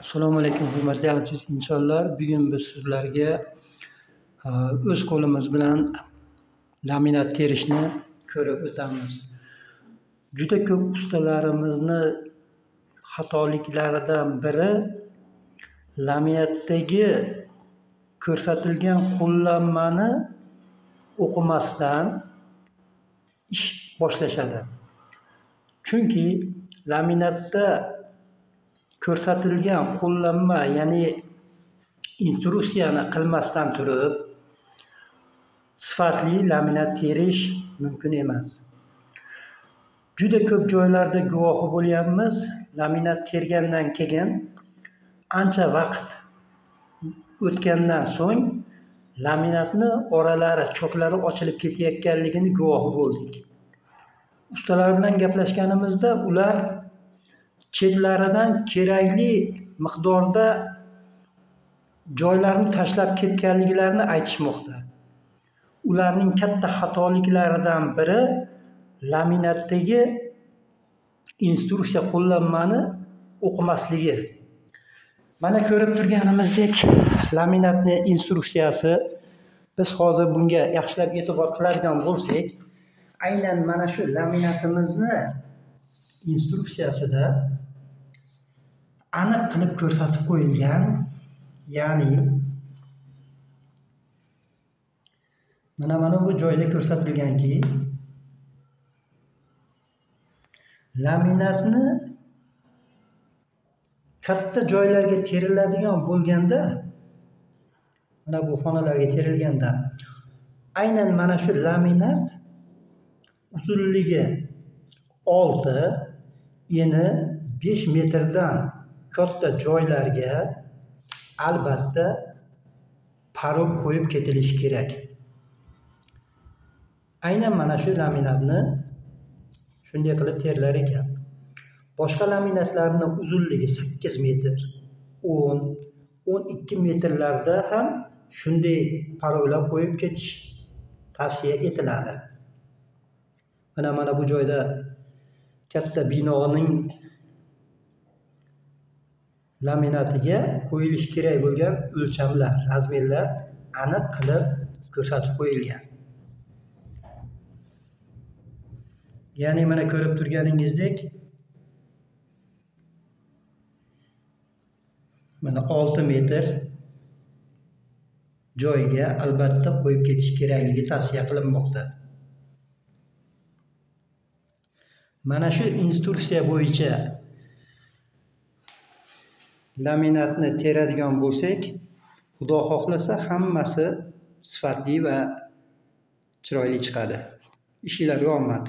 Assalomu alaykum hurmatli aziz insonlar. Bugun biz sizlarga o'z qo'limiz bilan laminat terishni ko'rib o'tamiz. Juda ko'p ustalarimizni xatoliklaridan biri laminatdagi ko'rsatilgan qo'llanmani o'qimasdan ish boshlashadi. Chunki laminatda ko'rsatilgan qo'llanma, ya'ni instruksiyani qilmasdan turib sifatli laminat terish mumkin emas. Juda ko'p joylarda guvohi bo'lyapmiz. Laminat tergandan keyin ancha vaqt o'tgandan so'ng laminatni oralari, choklari ochilib ketayotganligini guvohi bo'ldik. Ustalar bilan gaplashganimizda ular chetlaridan kerakli miqdorda joylarni tashlab ketganliklarini aytishmoqda. Ularning katta xatoliklaridan biri laminatdagi instruksiya qo'llanmani o'qimasligi. Mana ko'rib turganimizdek laminatning instruksiyasi, biz hozir bunga yaxshilab e'tibor qiladigan bo'lsak, aynan mana shu laminatimizni instruksiyasida aniq qilib ko'rsatib qo'yilgan, ya'ni mana bu joyda ko'rsatilganki, laminatni katta joylarga teriladigan bo'lganda, mana bu xonalarga terilganda, aynan mana shu laminat uzunligi 6, eni 5 metrdan katta joylarga albatta parok qo'yib ketilishi kerak. Aynan mana shu laminatni shunday qilib terilar ekan. Boshqa laminatlarning uzunligi 8 metr, 10, 12 metrlarda ham shunday paroklar qo'yib ketish tavsiya etiladi. Mana bu joyda katta binoning laminatiga qo'yilishi kerak bo'lgan o'lchamlar, razmerlar aniq qilib ko'rsatib qo'yilgan. Ya'ni mana ko'rib turganingizdek, mana 6 metr joyga albatta qo'yib ketish kerakligi tavsiya qilinmoqda. Mana shu instruksiya bo'yicha laminatni teradigan bo'lsak, Xudo xohlasa hammasi sifatli va chiroyli chiqadi. Ishinglarga omad.